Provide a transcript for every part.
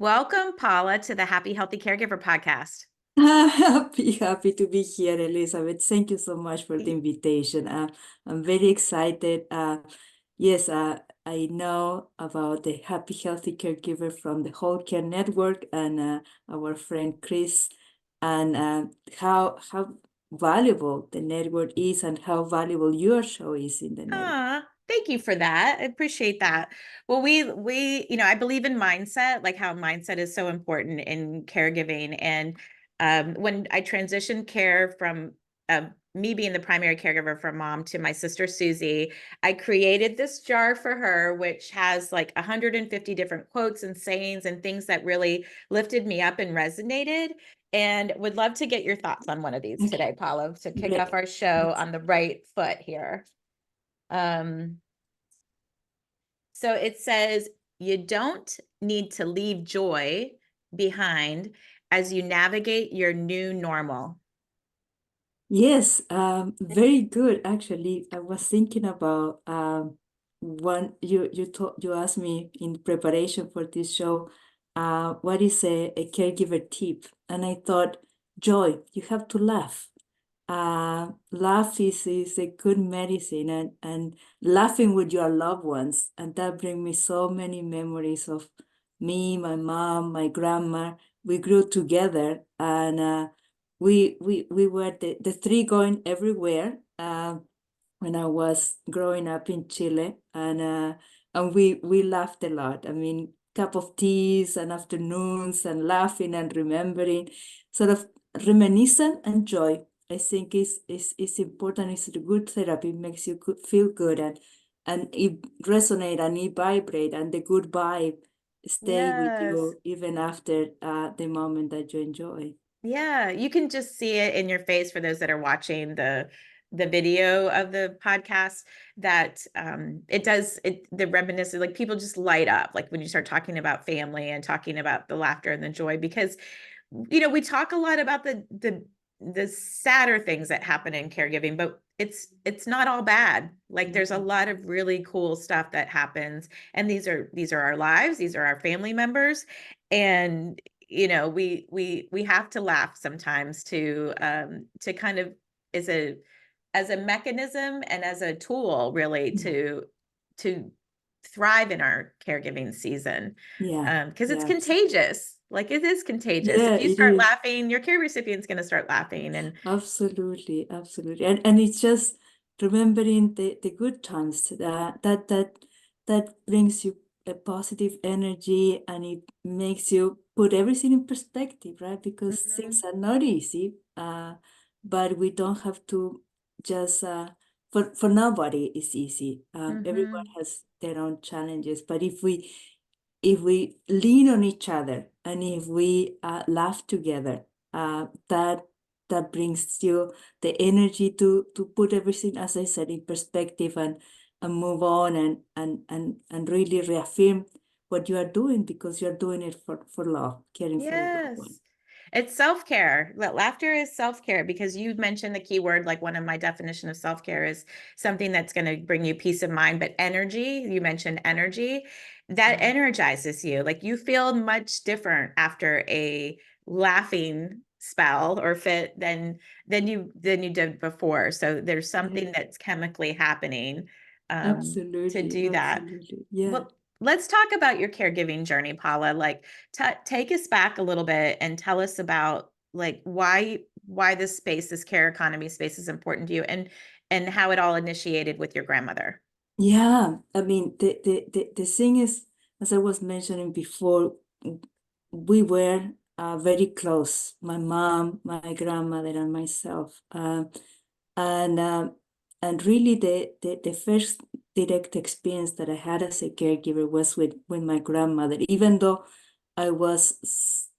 Welcome, Paula, to the Happy Healthy Caregiver podcast. Happy to be here, Elizabeth. Thank you so much for the invitation. I'm very excited. Yes, I know about the Happy Healthy Caregiver from the Whole Care Network and our friend Chris, and how valuable the network is and how valuable your show is in the network. Thank you for that. I appreciate that. Well, I believe in mindset, like how mindset is so important in caregiving. And when I transitioned care from me being the primary caregiver for mom to my sister Susie, I created this jar for her, which has like 150 different quotes and sayings and things that really lifted me up and resonated. And would love to get your thoughts on one of these Okay. today, Paula, to kick Great. off our show on the right foot here. Um, so it says, you don't need to leave joy behind as you navigate your new normal. Yes, very good. Actually, I was thinking about one you asked me in preparation for this show, what is a caregiver tip? And I thought, joy, you have to laugh. Laugh is a good medicine, and laughing with your loved ones, and that brings me so many memories of me, my mom, my grandma. We grew together, and we were the three going everywhere when I was growing up in Chile, and we laughed a lot. I mean, cup of teas and afternoons and laughing and remembering, sort of reminiscent and joy. I think is important. It's a good therapy. It makes you feel good, and it resonate and it vibrate, and the good vibe stay with Yes. you even after the moment that you enjoy. Yeah, you can just see it in your face for those that are watching the video of the podcast that the reminiscence, like people just light up like when you start talking about family and talking about the laughter and the joy, because we talk a lot about the sadder things that happen in caregiving, but it's not all bad. Like there's a lot of really cool stuff that happens, and these are our lives, these are our family members, and we have to laugh sometimes to kind of as a mechanism and as a tool really to thrive in our caregiving season, Yeah, because it's yeah, contagious. Like it is contagious. yeah, If you it start is. laughing, your care recipient's going to start laughing. And Absolutely, absolutely. And it's just remembering the good times that brings you a positive energy, and it makes you put everything in perspective, right? Because Mhm. things are not easy, but we don't have to just for nobody it's easy. Everyone Mhm. has their own challenges, but if we lean on each other and if we laugh together, that brings you the energy to put everything, as I said, in perspective, and move on, and really reaffirm what you are doing, because you're doing it for love, caring for your loved one. Yes. It's self-care. Laughter is self-care, because you mentioned the key word, like one of my definition of self-care is something that's going to bring you peace of mind, but energy, you mentioned energy, that energizes you. Like you feel much different after a laughing spell or fit than you did before. So there's Yeah, something that's chemically happening to absolutely, do that. absolutely. Yeah. Well, let's talk about your caregiving journey, Paula. Like, take us back a little bit and tell us about like why this care economy space is important to you, and how it all initiated with your grandmother. Yeah, I mean, the thing is, as I was mentioning before, we were very close, my mom, my grandmother, and myself. And and really, the first direct experience that I had as a caregiver was with my grandmother, even though I was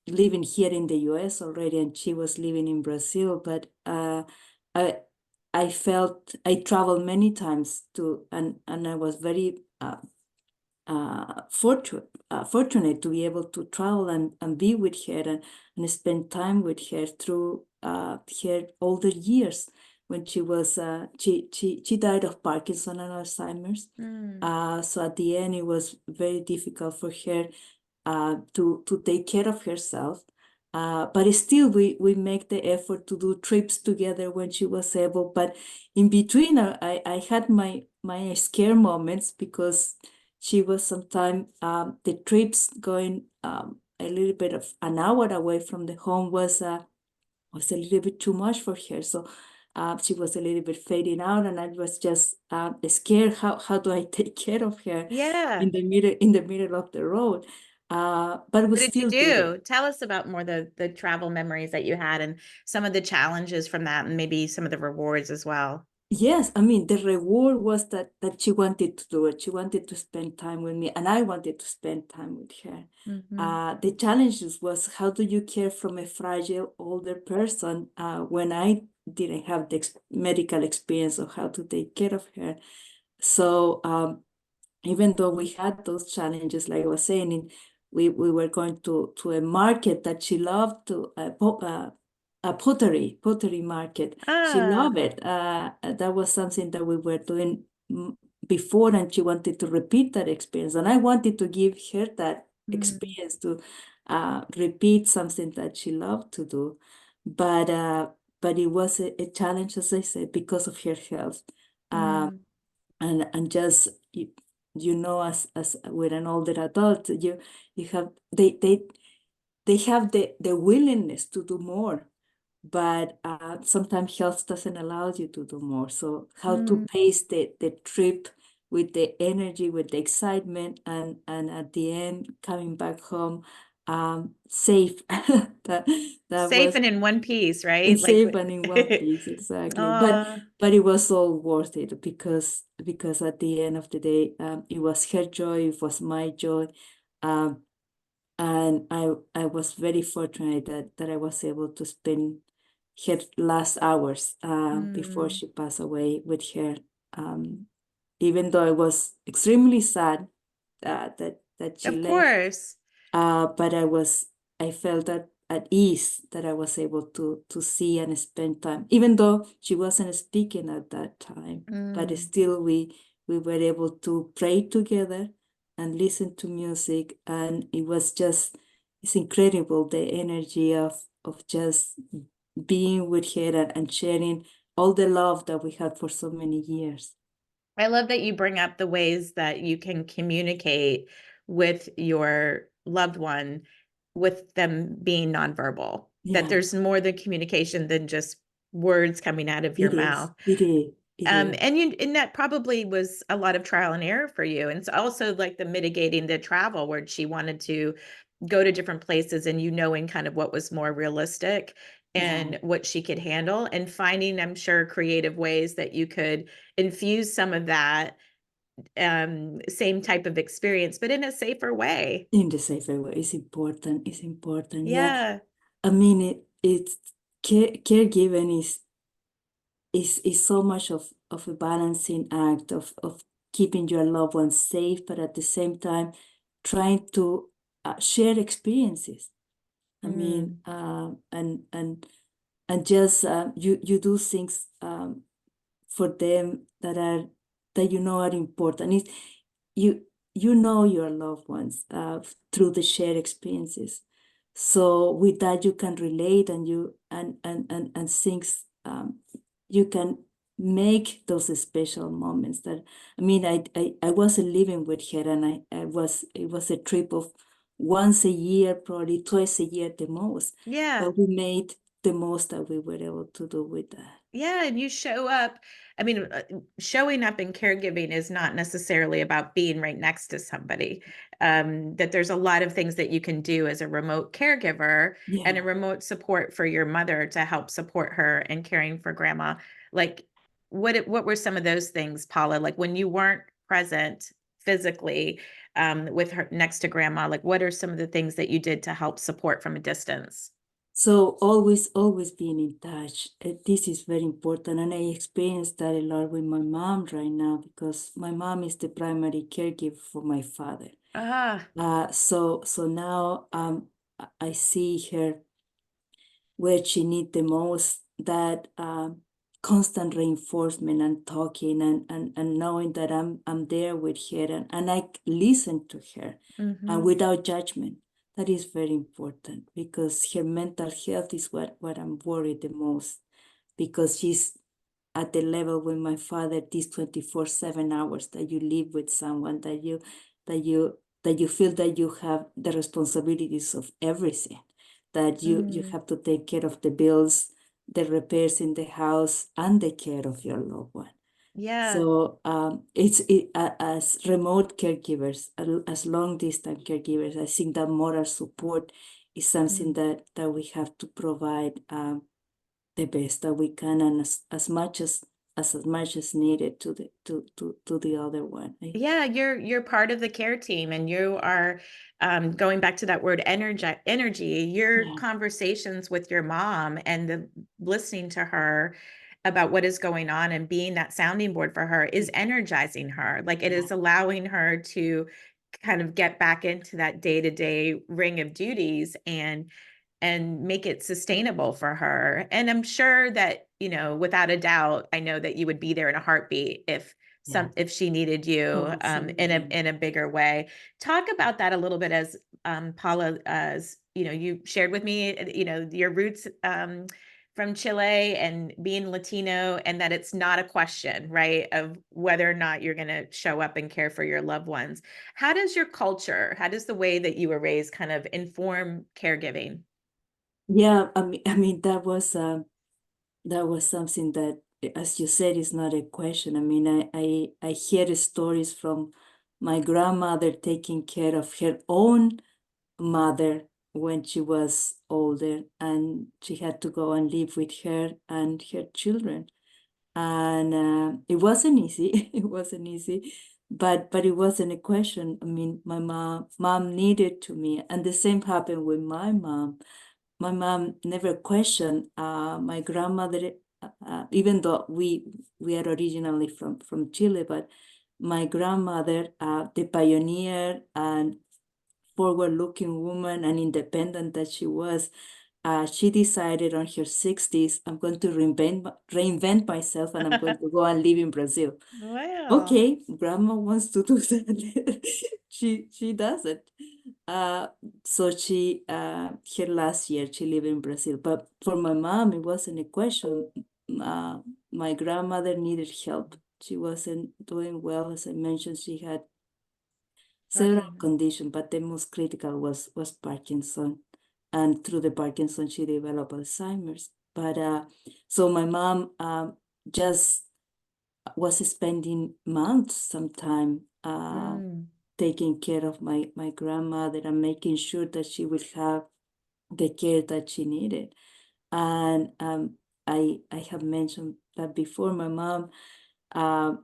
living here in the US already and she was living in Brazil. But I I felt I traveled many times to, and I was very fortunate to be able to travel and be with her, and spend time with her through her older years, when she died of Parkinson and Alzheimer's. Mm. So at the end, it was very difficult for her to take care of herself. But still, we make the effort to do trips together when she was able. But in between, I had my scare moments because she was sometimes the trips going a little bit of an hour away from the home was a little bit too much for her. So she was a little bit fading out, and I was just scared. How do I take care of her Yeah. in the middle of the road? But we What did you still did it. do? Tell us about more the travel memories that you had and some of the challenges from that and maybe some of the rewards as well. Yes, I mean the reward was that she wanted to do it. She wanted to spend time with me, and I wanted to spend time with her. Mm-hmm. The challenges was how do you care from a fragile older person when I didn't have the medical experience of how to take care of her. So even though we had those challenges, like I was saying, we were going to a market that she loved, to a pottery market. She Ah, loved it. That was something that we were doing before, and she wanted to repeat that experience. And I wanted to give her that mm, experience to repeat something that she loved to do. But it was a challenge, as I said, because of her health. Uh, mm. and just you know, as with an older adult, you have they have the willingness to do more, but sometimes health doesn't allow you to do more. So how to Mm. pace the trip with the energy, with the excitement, and at the end coming back home safe. that that Safe was and in one piece, and right? Like, safe and in one piece, exactly. uh, But it was all worth it because at the end of the day, it was her joy, it was my joy, um, and I was very fortunate that I was able to spend her last hours before mm, she passed away with her. Um, Even though I was extremely sad that she of left, course. but I felt that at ease that I was able to see and spend time, even though she wasn't speaking at that time. But Mm. still, we were able to pray together and listen to music, and it's incredible the energy of just being with her and sharing all the love that we had for so many years. I love that you bring up the ways that you can communicate with your loved one with them being nonverbal, that Yeah, there's more than communication than just words coming out of your it is. mouth. It is. It is. And that probably was a lot of trial and error for you. And it's also like the mitigating the travel where she wanted to go to different places and knowing kind of what was more realistic Yeah, and what she could handle and finding, I'm sure, creative ways that you could infuse some of that same type of experience, but in a safer way. in the safer way. It's important. It's important. Yeah. Yeah. I mean, it's caregiving is so much of a balancing act of keeping your loved ones safe, but at the same time trying to share experiences. I mean, Mm. and just you do things for them that you know are important. You you know your loved ones through the shared experiences. So with that you can relate, and you and things you can make those special moments that I mean I wasn't living with her, and I was it was a trip of once a year, probably twice a year at the most, Yeah. but we made the most that we were able to do with that. Yeah, and you show up. I mean, showing up in caregiving is not necessarily about being right next to somebody. That there's a lot of things that you can do as a remote caregiver and a Yeah. remote support for your mother to help support her and caring for grandma. Like, what were some of those things, Paula? Like when you weren't present physically with her next to grandma, like what are some of the things that you did to help support from a distance? So always being in touch. This is very important, and I experience that a lot with my mom right now because my mom is the primary caregiver for my father. Ah, So now I see her where she need the most that constant reinforcement and talking and knowing that I'm there with her and I listen to her and Mm-hmm. without judgment. That is very important because her mental health is what I'm worried the most because she's at the level with my father, these 24/7 hours that you live with someone that you feel that you have the responsibilities of everything, that you Mm. have to take care of the bills, the repairs in the house, and the care of your loved one. Yeah. So as remote caregivers, as long distance caregivers, I think that moral support is something Mm. that we have to provide the best that we can and as much as needed to the other one. Yeah, you're part of the care team, and you are going back to that word energy. Your Yeah, conversations with your mom and the listening to her about what is going on and being that sounding board for her is energizing her. Like it yeah, is allowing her to kind of get back into that day-to-day ring of duties and make it sustainable for her. And I'm sure that, without a doubt, I know that you would be there in a heartbeat yeah. if she needed you Oh, in a absolutely. bigger way. Talk about that a little bit as Paula, as you shared with me, your roots from Chile and being Latino, and that it's not a question, right, of whether or not you're going to show up and care for your loved ones. How does your culture, how does the way that you were raised kind of inform caregiving? Yeah, I mean that was something that, as you said, is not a question. I mean, I hear stories from my grandmother taking care of her own mother when she was older, and she had to go and live with her and her children. And it wasn't easy. It wasn't easy, but it wasn't a question. I mean, my mom needed to me, and the same happened with my mom. My mom never questioned my grandmother, even though we are originally from Chile, but my grandmother, the pioneer and forward-looking woman and independent that she was, she decided on her 60s, I'm going to reinvent myself and I'm going to go and live in Brazil. Wow. Okay, grandma wants to do that. She does it. Uh, so her last year she lived in Brazil. But for my mom, it wasn't a question. Uh, my grandmother needed help. She wasn't doing well, as I mentioned. She had several Right. conditions, but the most critical was Parkinson, and through the Parkinson she developed Alzheimer's. But so my mom just was spending months sometime Mm. taking care of my grandmother and making sure that she would have the care that she needed. And I have mentioned that before. My mom, uh,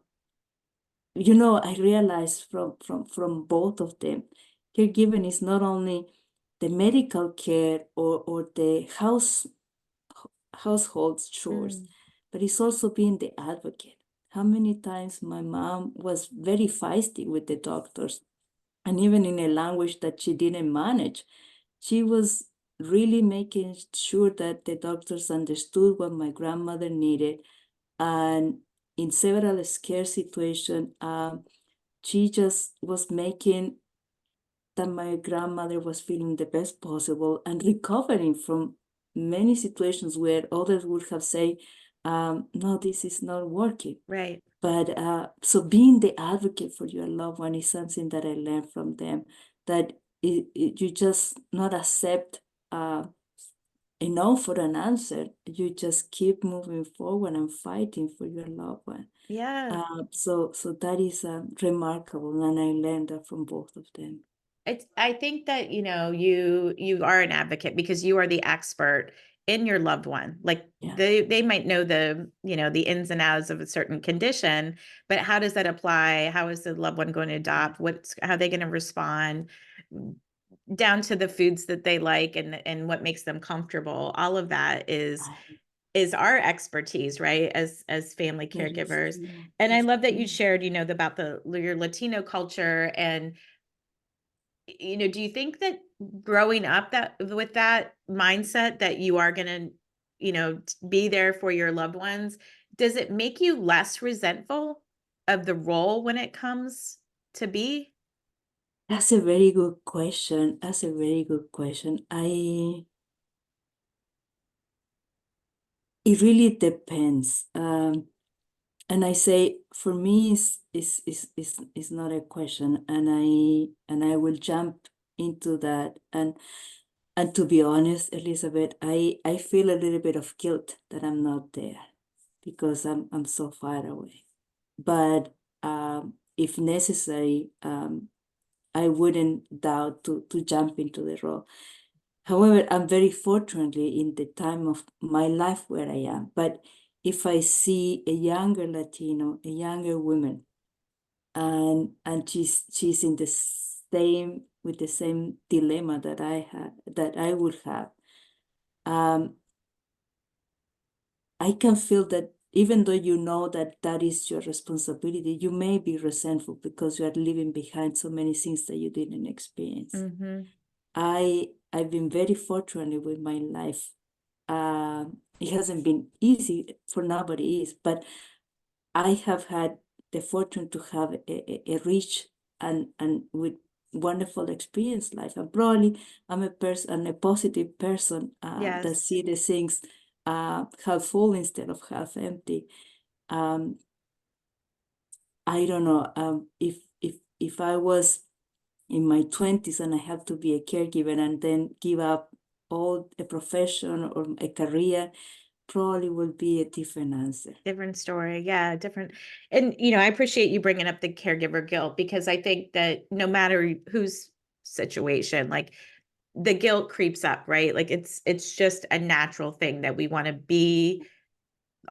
I realized from both of them, caregiving is not only the medical care or the household chores, Mm. but it's also being the advocate. How many times my mom was very feisty with the doctors, and even in a language that she didn't manage, she was really making sure that the doctors understood what my grandmother needed. And in several scare situations, she just was making that my grandmother was feeling the best possible and recovering from many situations where others would have said, no, this is not working. Right. But so being the advocate for your loved one is something that I learned from them, that you just not accept a no for an answer. You just keep moving forward and fighting for your loved one. Yeah. So that is remarkable, and I learned that from both of them. I think that, you are an advocate because you are the expert in your loved one. Like Yeah, they might know the ins and outs of a certain condition, but how does that apply? How is the loved one going to yeah, adopt? How are they going to respond? Down to the foods that they like and what makes them comfortable. All of that right. is our expertise, right? As family That is caregivers. true. And I That's love that you true. shared, about your Latino culture. And do you think that growing up that with that mindset that you are going to, be there for your loved ones, does it make you less resentful of the role when it comes to be? That's a very good question. That's a very good question. It really depends. And I say for me is not a question, and I will jump into that. And to be honest, Elizabeth, I feel a little bit of guilt that I'm not there because I'm so far away. But if necessary, I wouldn't doubt to jump into the role. However, I'm very fortunately in the time of my life where I am. But if I see a younger Latino, a younger woman, and she's in the same with the same dilemma that I had, that I would have, um, I can feel that even though you know that that is your responsibility, you may be resentful because you are leaving behind so many things that you didn't experience. Mm-hmm. I've been very fortunate with my life. It hasn't been easy for nobody is, but I have had the fortune to have a rich and with wonderful experience life. And probably I'm a person, a positive person that Yes. see the things half full instead of half empty. Um, I don't know if I was in my 20s and I have to be a caregiver and then give up all a profession or a career, probably will be a different answer. Different story. Yeah, different. And, I appreciate you bringing up the caregiver guilt, because I think that no matter whose situation, like, the guilt creeps up, right? Like, it's just a natural thing that we want to be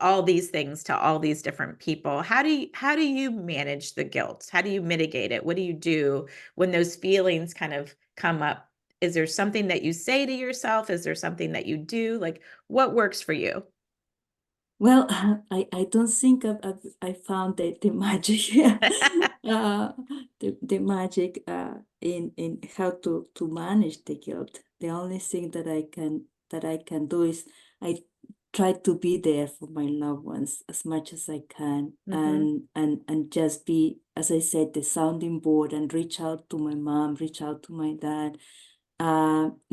all these things to all these different people. How do you manage the guilt? How do you mitigate it? What do you do when those feelings kind of come up? Is there something that you say to yourself? Is there something that you do? Like, what works for you? Well, I don't think I found the magic, uh, the magic in how to manage the guilt. The only thing that I can do is I try to be there for my loved ones as much as I can, Hmm. and just be, as I said, the sounding board and reach out to my mom, reach out to my dad,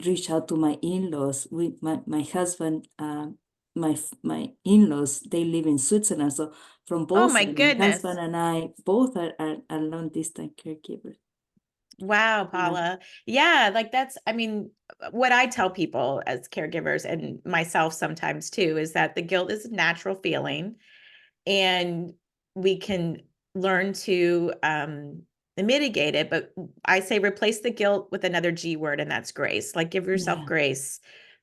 reach out to my in-laws. With my husband, my in-laws, they live in Switzerland. So from Oh both my sides, my goodness. husband and I both are long-distance caregivers. Wow, Yeah. Paula. Yeah, like, I mean, what I tell people as caregivers, and myself sometimes too, is that the guilt is a natural feeling, and we can learn to mitigate it. But I say replace the guilt with another G word, and that's grace. Like, give yourself Yeah. grace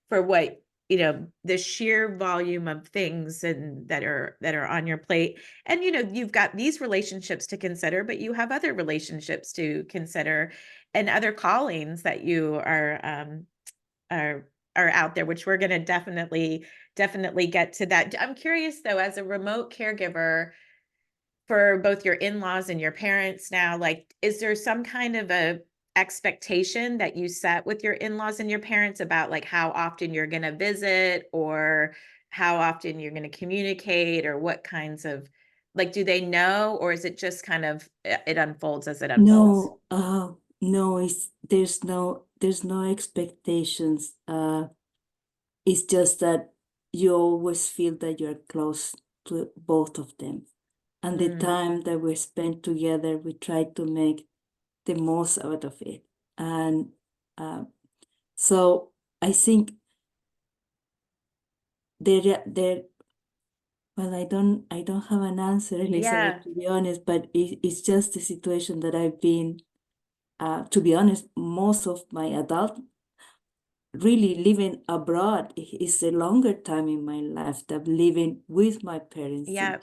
for what, the sheer volume of things and that are on your plate. And you've got these relationships to consider, but you have other relationships to consider, and other callings that you are are out there, which we're going to definitely get to that. I'm curious though, as a remote caregiver for both your in-laws and your parents now, like, is there some kind of a expectation that you set with your in-laws and your parents about, like, how often you're going to visit, or how often you're going to communicate, or what kinds of, like, do they know, or is it just kind of it unfolds as it unfolds? No, no, there's no expectations. It's just that you always feel that you're close to both of them. And the Mm, time that we spend together, we try to make the most out of it. And uh, so I think there well, I don't have an answer, Elizabeth, yeah. to be honest, but it's just the situation that I've been, to be honest, most of my adult really living abroad is a longer time in my life than living with my parents. Yeah.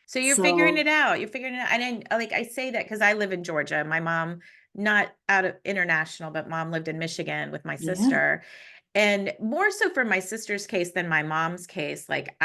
So you're figuring So it out. You're figuring it out. And then, like, I say that because I live in Georgia. My mom, not out of international, but mom lived in Michigan with my yeah, sister. And more so for my sister's case than my mom's case. Like,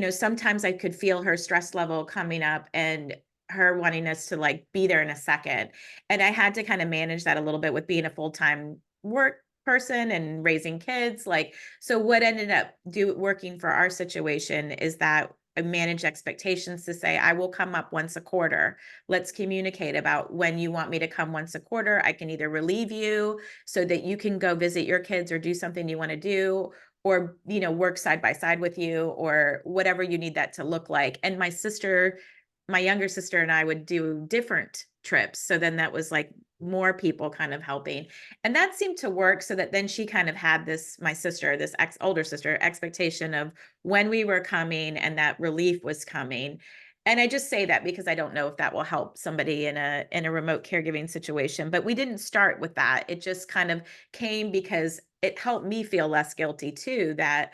sometimes I could feel her stress level coming up, and her wanting us to, like, be there in a second. And I had to kind of manage that a little bit with being a full-time work person and raising kids. Like, so what ended up working for our situation is that I manage expectations to say, I will come up once a quarter. Let's communicate about when you want me to come once a quarter. I can either relieve you so that you can go visit your kids or do something you want to do, or, you know, work side by side with you, or whatever you need that to look like. And my younger sister and I would do different trips. So then that was like more people kind of helping. And that seemed to work, so that then she kind of had my sister, this older sister, expectation of when we were coming and that relief was coming. And I just say that because I don't know if that will help somebody in a remote caregiving situation, but we didn't start with that. It just kind of came because it helped me feel less guilty too, that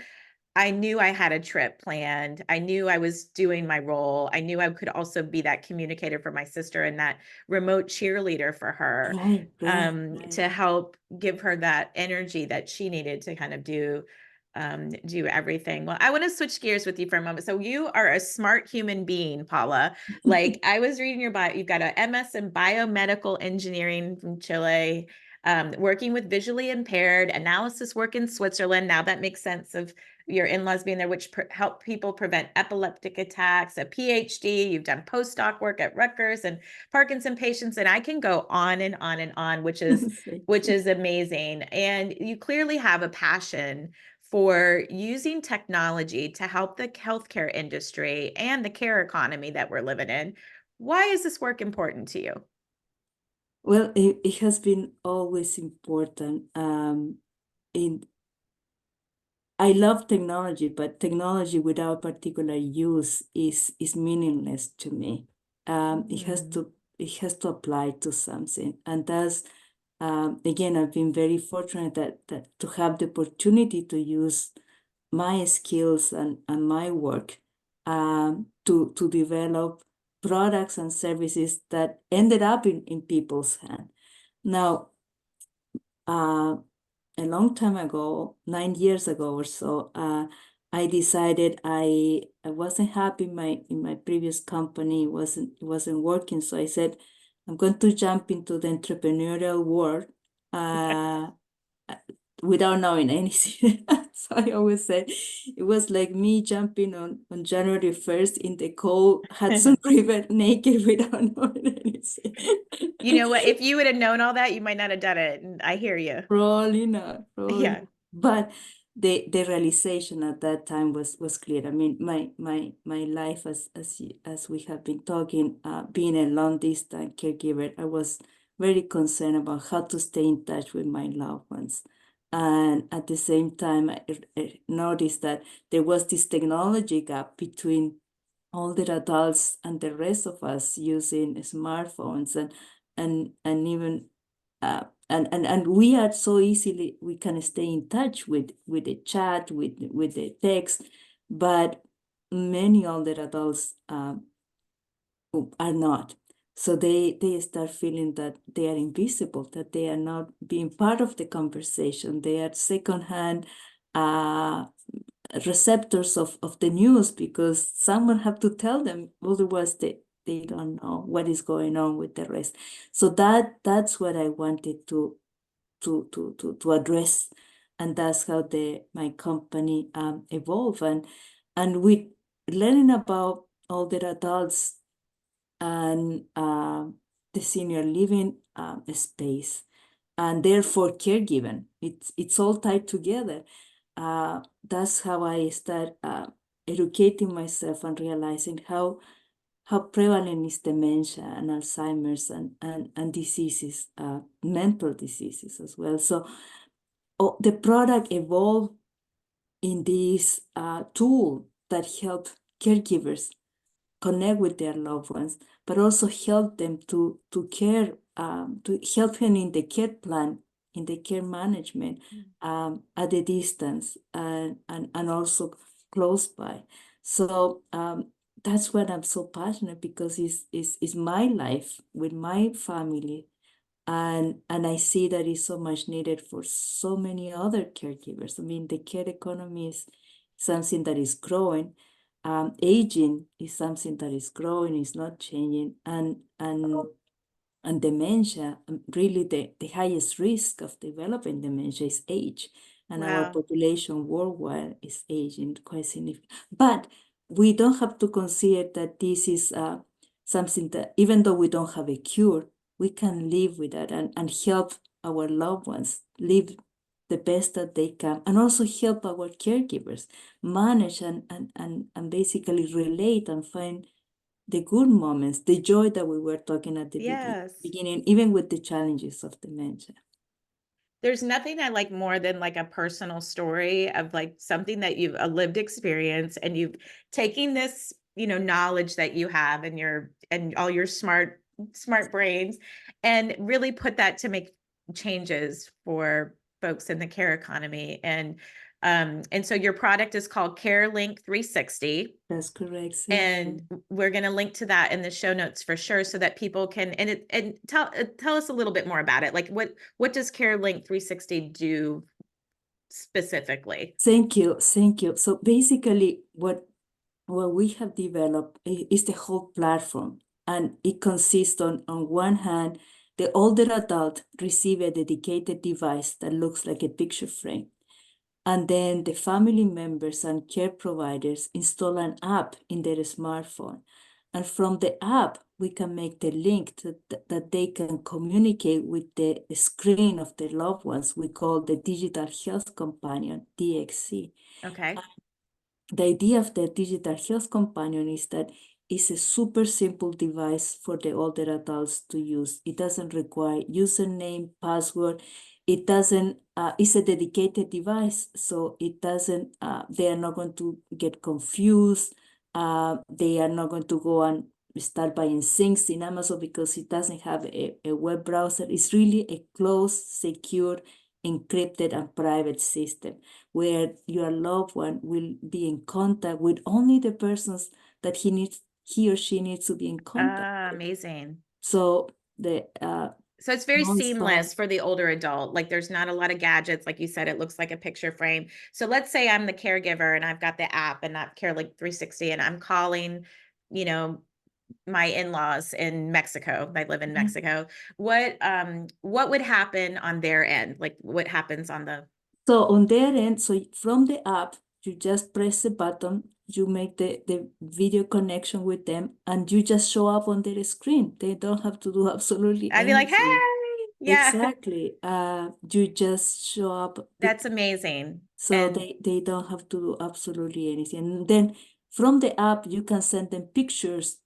I knew I had a trip planned. I knew I was doing my role. I knew I could also be that communicator for my sister and that remote cheerleader for her, Right. to help give her that energy that she needed to kind of do everything. Well, I want to switch gears with you for a moment. So you are a smart human being, Paula. Like, I was reading your bio, you've got an MS in biomedical engineering from Chile, working with visually impaired, analysis work in Switzerland. Now that makes sense of your in-laws being there, which help people prevent epileptic attacks, a PhD, you've done postdoc work at Rutgers and Parkinson patients, and I can go on and on and on, which is amazing. And you clearly have a passion for using technology to help the healthcare industry and the care economy that we're living in. Why is this work important to you? Well, it has been always important. In I love technology, but technology without particular use is meaningless to me. It has to apply to something, and that's again, I've been very fortunate that to have the opportunity to use my skills and my work to develop products and services that ended up in people's hands. Now, uh, a long time ago, 9 years ago or so, I decided I wasn't happy in my previous company. It wasn't working. So I said, I'm going to jump into the entrepreneurial world without knowing anything. So I always say it was like me jumping on January 1st in the cold Hudson River naked without knowing anything. You know what? If you would have known all that, you might not have done it. And I hear you. Probably not, probably Yeah. not. But the realization at that time was clear. I mean, my life as we have been talking, being a long distance caregiver, I was very concerned about how to stay in touch with my loved ones. And at the same time, I noticed that there was this technology gap between older adults and the rest of us using smartphones and even and we are so easily we can stay in touch with the chat with the text, but many older adults are not. So they start feeling that they are invisible, that they are not being part of the conversation. They are secondhand receptors of the news because someone have to tell them, otherwise they don't know what is going on with the rest. So that's what I wanted to address, and that's how my company evolved, and with learning about older adults and the senior living space, and therefore caregiving. It's all tied together. That's how I start educating myself and realizing how prevalent is dementia and Alzheimer's and diseases, mental diseases as well. So the product evolved in this tool that help caregivers connect with their loved ones, but also help them to care, to help them in the care plan, in the care management, at a distance and also close by. So that's what I'm so passionate because it's my life with my family. And I see that it's so much needed for so many other caregivers. I mean, the care economy is something that is growing. Aging is something that is growing, is not changing, and And dementia, really the highest risk of developing dementia is age. And our Wow. population worldwide is aging quite significant. But we don't have to consider that this is something that, even though we don't have a cure, we can live with that and help our loved ones live the best that they can, and also help our caregivers manage and basically relate and find the good moments, the joy that we were talking at the Yes. beginning, even with the challenges of dementia. There's nothing I like more than like a personal story of like something that you've a lived experience and you've taking this, knowledge that you have and all your smart brains and really put that to make changes for folks in the care economy. And so your product is called CareLink 360. That's correct, And Cynthia. we're going to link to that in the show notes for sure, so that people can and tell us a little bit more about it. Like what does CareLink 360 do specifically? Thank you, thank you. So basically, what we have developed is the whole platform, and it consists on one hand, the older adult receive a dedicated device that looks like a picture frame. And then the family members and care providers install an app in their smartphone. And from the app, we can make the link that they can communicate with the screen of their loved ones. We call the Digital Health Companion, DXC. Okay. The idea of the digital health companion is that it's a super simple device for the older adults to use. It doesn't require username, password. It doesn't, it's a dedicated device, so it doesn't, they are not going to get confused. They are not going to go and start buying things in Amazon because it doesn't have a web browser. It's really a closed, secure, encrypted, and private system where your loved one will be in contact with only the persons that he or she needs to be in contact with. Amazing. So So it's very no spam. seamless for the older adult. Like there's not a lot of gadgets. Like you said, it looks like a picture frame. So let's say I'm the caregiver and I've got the app and that CareLink 360 and I'm calling, you know, my in-laws in Mexico. I live in Mexico. What would happen on their end? Like what happens on the So on their end, so from the app, you just press the button, you make the video connection with them, and you just show up on their screen. They don't have to do absolutely I'd be like, anything. hey, yeah, Exactly. You just show up. that's amazing. So And they don't have to do absolutely anything. And then from the app, you can send them pictures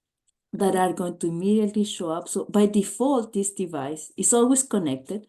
that are going to immediately show up. So by default, this device is always connected.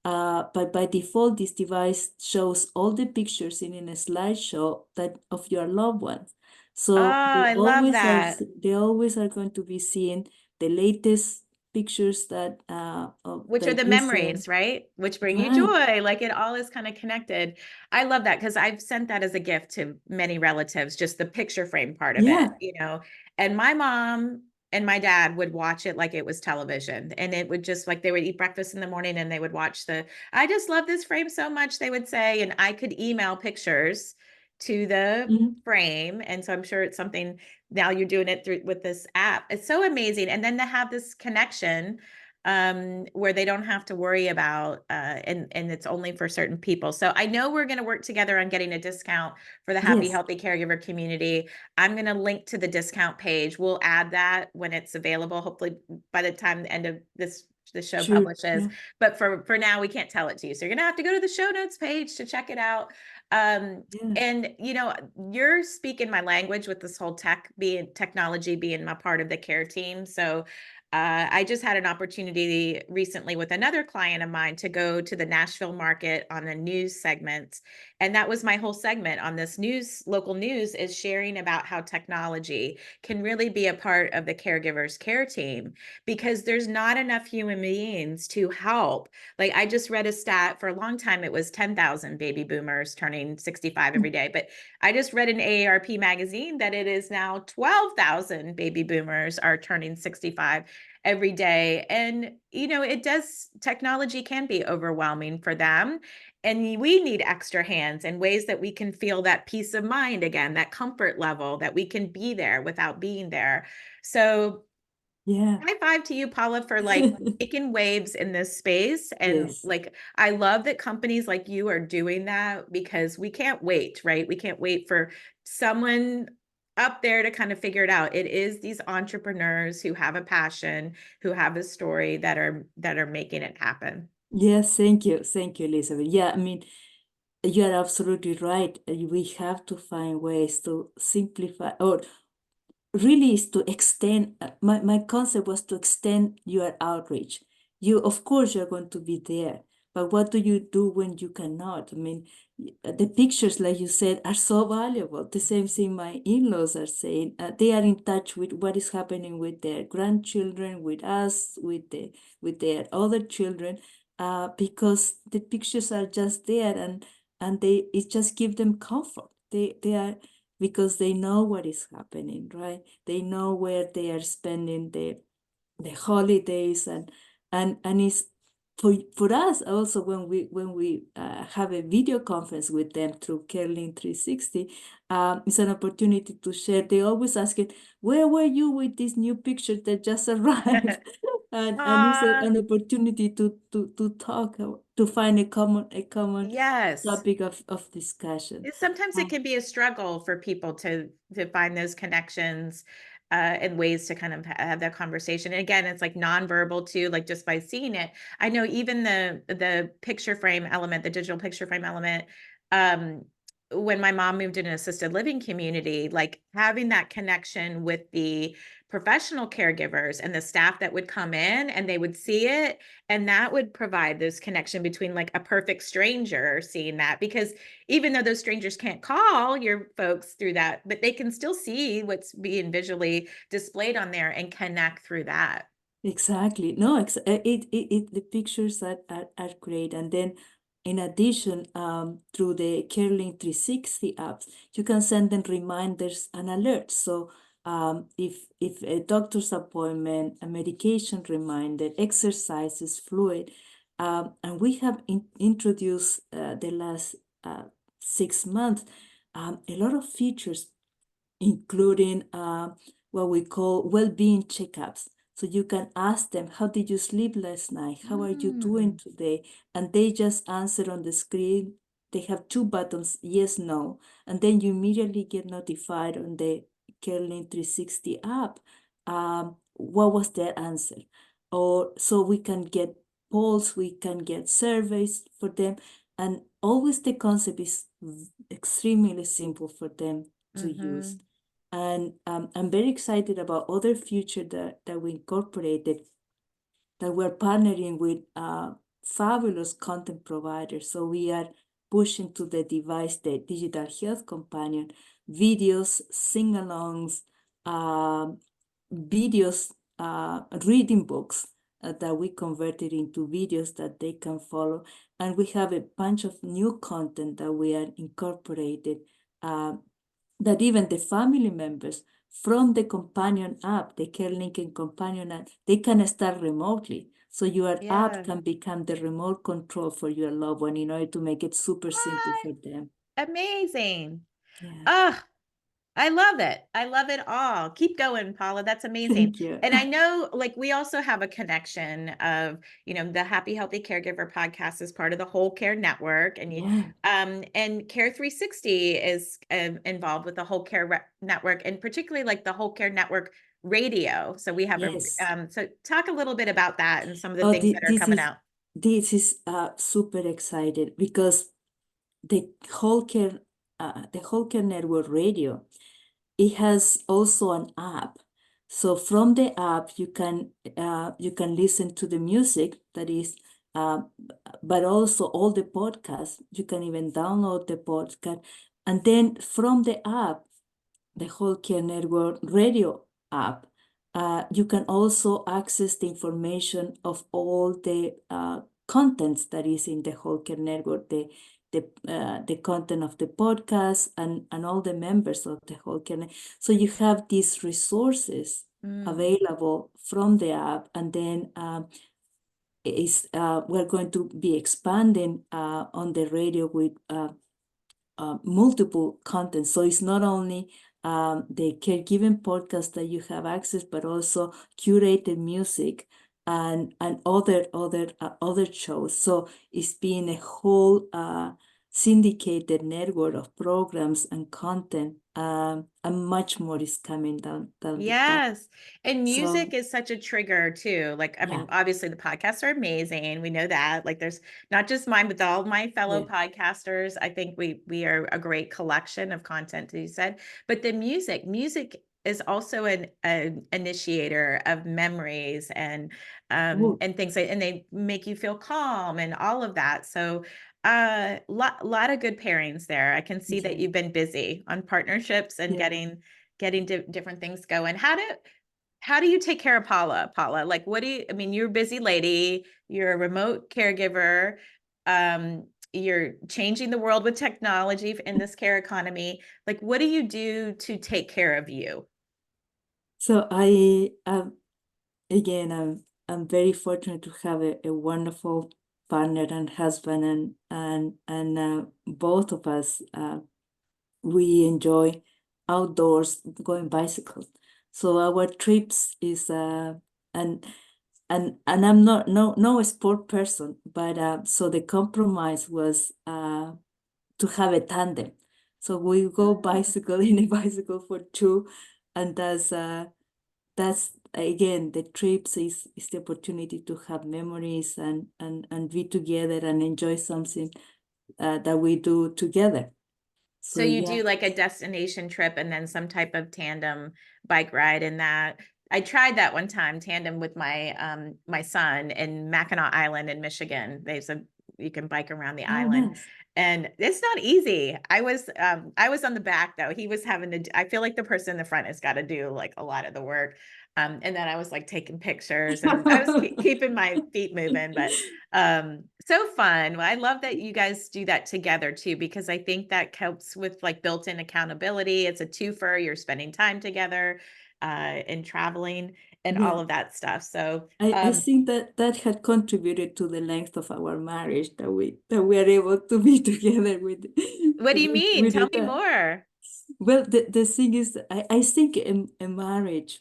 But by default, this device shows all the pictures in a slideshow that of your loved ones. oh, So I love that. they always are going to be seeing the latest pictures Which are that the you send. memories, right? Which bring you Right. joy. Like it all is kind of connected. I love that because I've sent that as a gift to many relatives, just the picture frame part of it, Yeah. And my mom and my dad would watch it like it was television. And it would just like they would eat breakfast in the morning and they would watch I just love this frame so much, they would say. And I could email pictures to the Mhm. frame. And so I'm sure it's something now you're doing it through with this app. It's so amazing. And then to have this connection where they don't have to worry about and it's only for certain people. So I know we're going to work together on getting a discount for the Happy Yes. Healthy Caregiver community. I'm going to link to the discount page. We'll add that when it's available, hopefully by the time the end of the show Sure. publishes. Yeah. But for now, we can't tell it to you. So you're gonna have to go to the show notes page to check it out. Yeah. And you're speaking my language with this whole technology being a part of the care team. So I just had an opportunity recently with another client of mine to go to the Nashville market on the news segment. And that was my whole segment on this local news is sharing about how technology can really be a part of the caregiver's care team because there's not enough human beings to help. Like I just read a stat for a long time, it was 10,000 baby boomers turning 65 every day. But I just read in AARP magazine that it is now 12,000 baby boomers are turning 65 every day. And, technology can be overwhelming for them. And we need extra hands and ways that we can feel that peace of mind again, that comfort level that we can be there without being there. So Yeah. High five to you, Paula, for like making waves in this space. And Yes. like, I love that companies like you are doing that, because we can't wait, right? We can't wait for someone up there to kind of figure it out. It is these entrepreneurs who have a passion, who have a story, that are making it happen. Yes, thank you. Thank you, Elizabeth. Yeah, I mean, you are absolutely right. We have to find ways to simplify, or really is to extend. My concept was to extend your outreach. You, of course, you're going to be there, but what do you do when you cannot? I mean, the pictures, like you said, are so valuable. The same thing my in-laws are saying. They are in touch with what is happening with their grandchildren, with us, with their other children, because the pictures are just there, and they it just give them comfort. They are, because they know what is happening, right? They know where they are spending the holidays, and it's for us also, when we have a video conference with them through Caregiving 360. It's an opportunity to share. They always ask it, where were you with this new picture that just arrived? And it's Ah, an opportunity to talk, to find a common yes. topic of discussion. Sometimes it Uh, can be a struggle for people to find those connections, and ways to kind of have that conversation. And again, it's like nonverbal too, like just by seeing it. I know even the picture frame element, the digital picture frame element, um, when my mom moved in an assisted living community, like having that connection with the professional caregivers and the staff that would come in and they would see it, and that would provide this connection between like a perfect stranger seeing that, because even though those strangers can't call your folks through that, but they can still see what's being visually displayed on there and connect through that. Exactly. No, the pictures are great. And then in addition, through the CareLink 360 apps, you can send them reminders and alerts. So if a doctor's appointment, a medication reminder, exercises, fluid, and we have introduced the last 6 months a lot of features, including what we call well-being checkups. So you can ask them, how did you sleep last night? How are you doing Mm. today? And they just answer on the screen. They have two buttons, yes, no. And then you immediately get notified on the CareLink 360 app. What was their answer? Or so we can get polls, we can get surveys for them. And always the concept is extremely simple for them to use. Mm-hmm. And I'm very excited about other future that we incorporated, that we're partnering with fabulous content providers. So we are pushing to the device the digital health companion, videos, sing-alongs, videos, reading books that we converted into videos that they can follow. And we have a bunch of new content that we are incorporated, uh, that even the family members from the companion app, the CareLink and companion app, they can start remotely. So your app Yeah. can become the remote control for your loved one in order to make it super simple What? for them. Amazing. Yeah, Oh, I love it. I love it all. Keep going, Paula. That's amazing. thank you. And I know, like, we also have a connection of, the Happy Healthy Caregiver podcast is part of the Whole Care Network, Yeah, and Care 360 is involved with the Whole Care Network, and particularly like the Whole Care Network radio. So we have yes. so talk a little bit about that and some of the Oh, things that are coming out. this is super excited because the whole care the whole care network radio, it has also an app. So from the app you can listen to the music that is, uh, but also all the podcasts. You can even download the podcast, and then from the app, the Whole Care Network radio app, you can also access the information of all the contents that is in the Whole Care Network, the content of the podcast, and all the members of the Whole Care Network. So you have these resources Mm. available from the app, and then we're going to be expanding on the radio with multiple content. So it's not only the caregiving podcast that you have access, but also curated music and other shows. So it's been a whole syndicated network of programs and content, and much more is coming down the pipe. Yes. And music So is such a trigger too. Like, I yeah, mean, obviously the podcasts are amazing. We know that. Like there's not just mine, but all my fellow yeah, podcasters. I think we are a great collection of content, as you said. But the music is also an initiator of memories oh, and things and they make you feel calm and all of that. So lot of good pairings there. I can see that yeah, you've been busy on partnerships and yeah. getting different things going. How do you take care of Paula? Like, what do you, I mean, you're a busy lady, you're a remote caregiver, you're changing the world with technology in this care economy. Like, what do you do to take care of you? So again, I'm very fortunate to have a wonderful partner and husband, and both of us we enjoy outdoors going bicycle. So our trips is and and I'm not no sport person, but so the compromise was to have a tandem. So we go Oh. bicycle in a bicycle for two, and that's again the trips is the opportunity to have memories and be together and enjoy something that we do together. So So you yeah. do like a destination trip and then some type of tandem bike ride in that. I tried that one time, tandem with my son in Mackinac Island in Michigan. There's a you can bike around the Oh, island nice. and it's not easy. I was on the back though. He was having to I feel like the person in the front has got to do like a lot of the work. And then I was like taking pictures and I was keeping my feet moving, but so fun. I love that you guys do that together too, because I think that helps with like built-in accountability. It's a twofer. You're spending time together and traveling and Yeah. all of that stuff. So I think that that had contributed to the length of our marriage that we are able to be together what do you mean? with Tell it. me more. Well, the thing is, I think in a marriage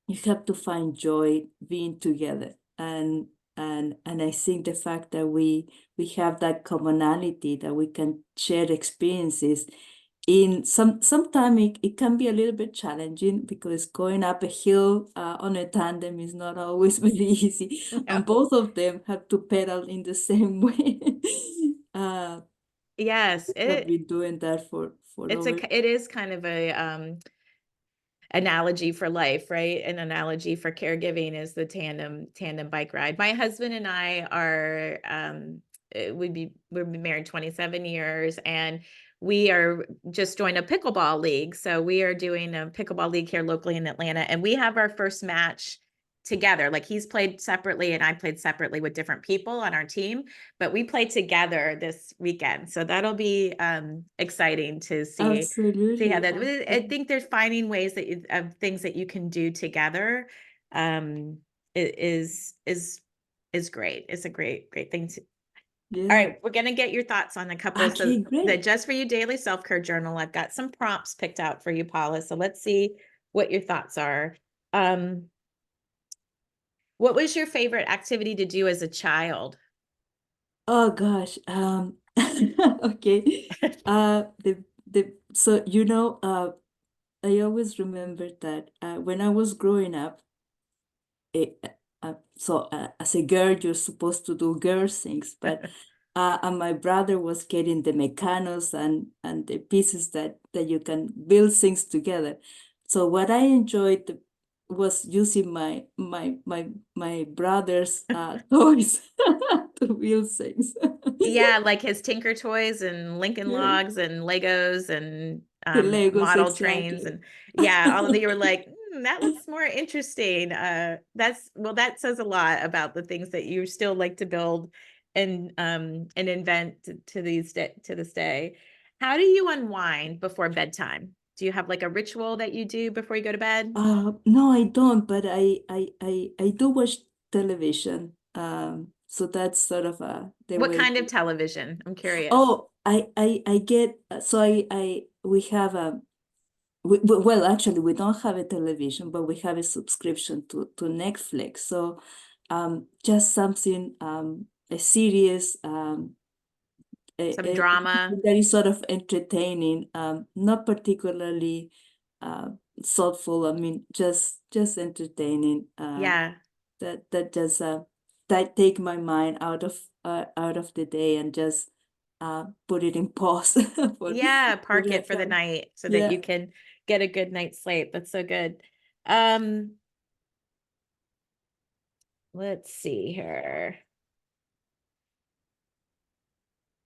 you have to find joy being together, and I think the fact that we have that commonality that we can share experiences in sometimes it can be a little bit challenging because going up a hill on a tandem is not always very easy, and No. both of them have to pedal in the same way. uh, Yes, we have been doing that for over. it is kind of a analogy for life, right? An analogy for caregiving is the tandem bike ride. My husband and I are we've been married 27 years and we are just joined a pickleball league. So we are doing a pickleball league here locally in Atlanta and we have our first match together. Like he's played separately and I played separately with different people on our team, but we play together this weekend. So that'll be exciting to see how Absolutely, that I absolutely. think there's finding ways that of things that you can do together um is great. It's a great thing to all Yeah. right, we're gonna get your thoughts on a couple. So Okay, the great. Just for You Daily Self-Care Journal, I've got some prompts picked out for you, Paula. So let's see what your thoughts are. Um, what was your favorite activity to do as a child? Oh gosh. Okay. The so I always remember that when I was growing up, it, as a girl, you're supposed to do girl things, but and my brother was getting the mechanos and the pieces that you can build things together. So what I enjoyed was using my brother's toys to build things. Yeah, like his Tinker Toys and Lincoln Yeah, Logs and Legos and the Legos, model trains exactly. and yeah, all of you were like, that looks more interesting. That's well, that says a lot about the things that you still like to build and invent to to this day. How do you unwind before bedtime? Do you have like a ritual that you do before you go to bed? No, I don't, but I do watch television. So that's sort of the What way. kind of television? I'm curious. Oh, I get so I we have well, actually, we don't have a television, but we have a subscription to Netflix. So just something, a series, Some a drama. that is sort of entertaining, not particularly thoughtful. I mean, just entertaining. Yeah. That just that take my mind out of the day and just put it in pause Yeah, for park it that for the time. night so that Yeah. you can get a good night's sleep. That's so good. Um, let's see here.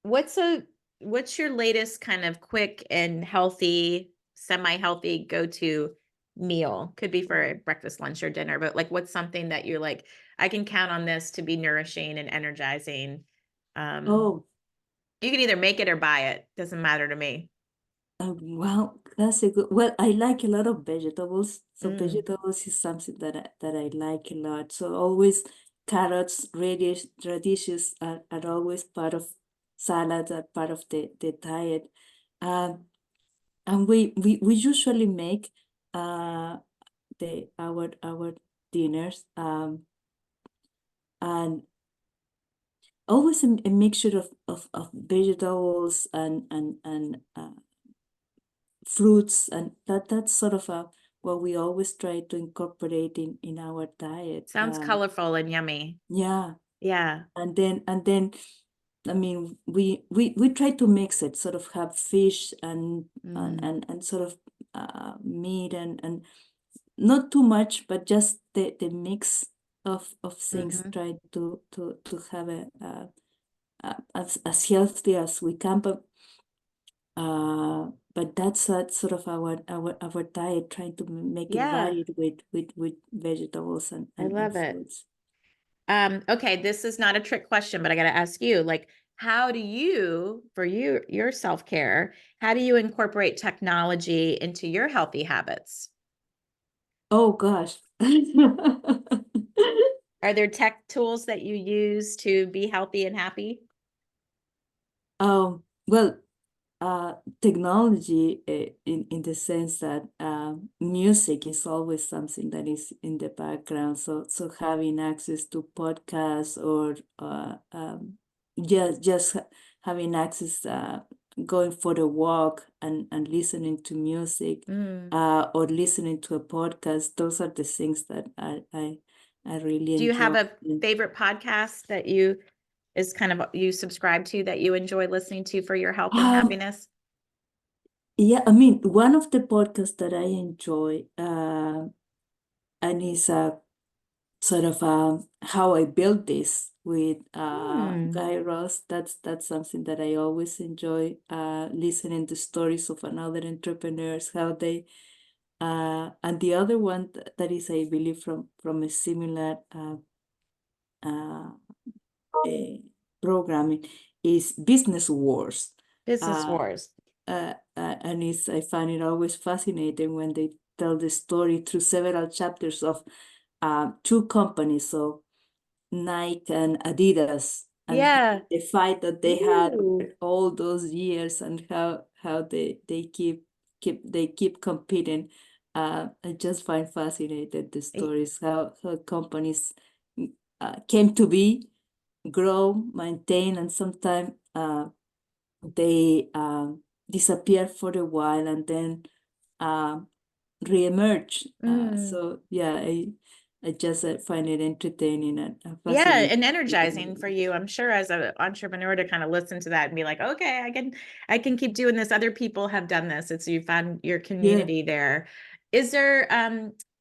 What's a what's your latest kind of quick and healthy, semi-healthy go-to meal? Could be for breakfast, lunch, or dinner, but like what's something that you're like, I can count on this to be nourishing and energizing. Oh, You can either make it or buy it. Doesn't matter to me. well, that's a good. Well, I like a lot of vegetables. So Mm, vegetables is something that I like a lot. So always carrots, radishes are always part of salads, are part of the diet. Um, and we usually make our dinners and always a mixture of vegetables and fruits, and that's sort of what we always try to incorporate in our diet. sounds colorful and yummy. Yeah, Yeah. and then I mean we try to mix it, sort of have fish Mm, and sort of meat and not too much, but just the mix of things. mhm. Try to have as healthy as we can, but that's sort of our diet, trying to make it Yeah, varied with vegetables I and love it. fruits. Okay, this is not a trick question, but I got to ask you, like, how do you, for you, your self-care, how do you incorporate technology into your healthy habits? Oh gosh. Are there tech tools that you use to be healthy and happy? Well, technology in the sense that music is always something that is in the background. So having access to podcasts or just having access, going for a walk and listening to music, Mm. or listening to a podcast. Those are the things that I really Do you have enjoy. a favorite podcast that you is kind of you subscribe to that you enjoy listening to for your health and Um, happiness? yeah, I mean, one of the podcasts that I enjoy, and is sort of how I built this with Hmm. Guy Ross. That's something that I always enjoy, listening to stories of another entrepreneurs, how they and the other one that is, I believe, from a similar uh, programming, is Business Wars. Business Uh, Wars. and I find it always fascinating when they tell the story through several chapters of two companies, so Nike and Adidas, and Yeah. the fight that they had over all those years, and how they keep competing. I just find fascinated the Y- stories, how companies came to be, grow, maintain, and sometimes they disappear for a while and then uh, reemerge. Mm. So yeah, I just find it entertaining and Yeah, fascinating. and energizing for you, I'm sure, as an entrepreneur to kind of listen to that and be like, okay, I can keep doing this. Other people have done this. It's you found your Yeah. community there. Is there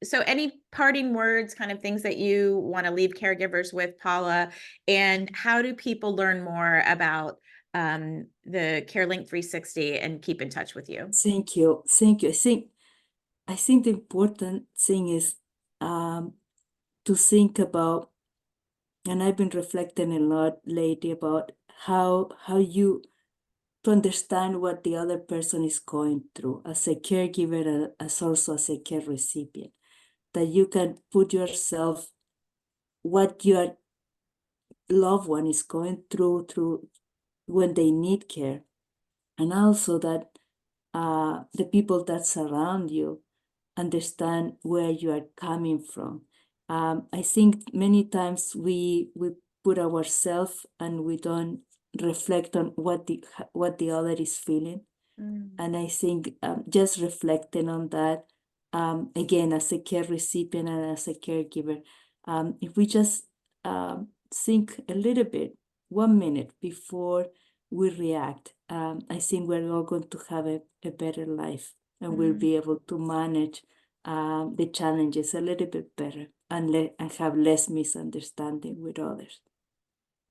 so any parting words, kind of things that you want to leave caregivers with, Paula? And how do people learn more about the CareLink 360 and keep in touch with you? Thank you. Thank you. I think the important thing is um, to think about, and I've been reflecting a lot lately about how you to understand what the other person is going through as a caregiver and as also as a care recipient. That you can put yourself, what your loved one is going through when they need care, and also that the people that surround you understand where you are coming from. I think many times we put ourselves and we don't reflect on what the other is feeling. Mm. And I think just reflecting on that, again, as a care recipient and as a caregiver, if we just think a little bit, 1 minute before we react, I think we're all going to have a better life, and we'll Mm. be able to manage the challenges a little bit better, and have less misunderstanding with others.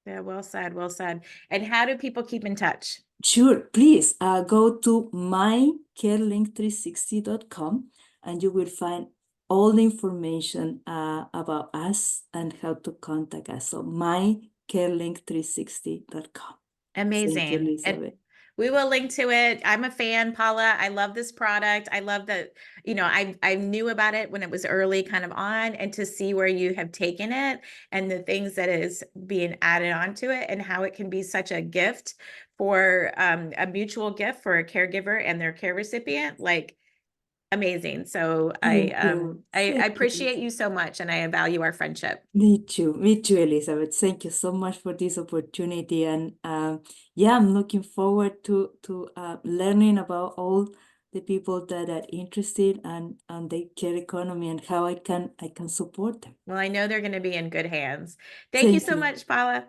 Yeah, well said, well said. And how do people keep in touch? Sure, please go to mycarelink360.com and you will find all the information about us and how to contact us. So mycarelink360.com. Thank you, Amazing. And Elizabeth. we will link to it. I'm a fan, Paula. I love this product. I love that, I knew about it when it was early kind of on, and to see where you have taken it and the things that is being added onto it and how it can be such a gift for a mutual gift for a caregiver and their care recipient, like amazing. So Thank you. I Thank you, appreciate you Elizabeth. so much, and I value our friendship. Me too, Elizabeth. Thank you so much for this opportunity, and yeah, I'm looking forward to learning about all the people that are interested and the care economy and how I can support them. Well, I know they're going to be in good hands. Thank you Thank so you. much, Paula.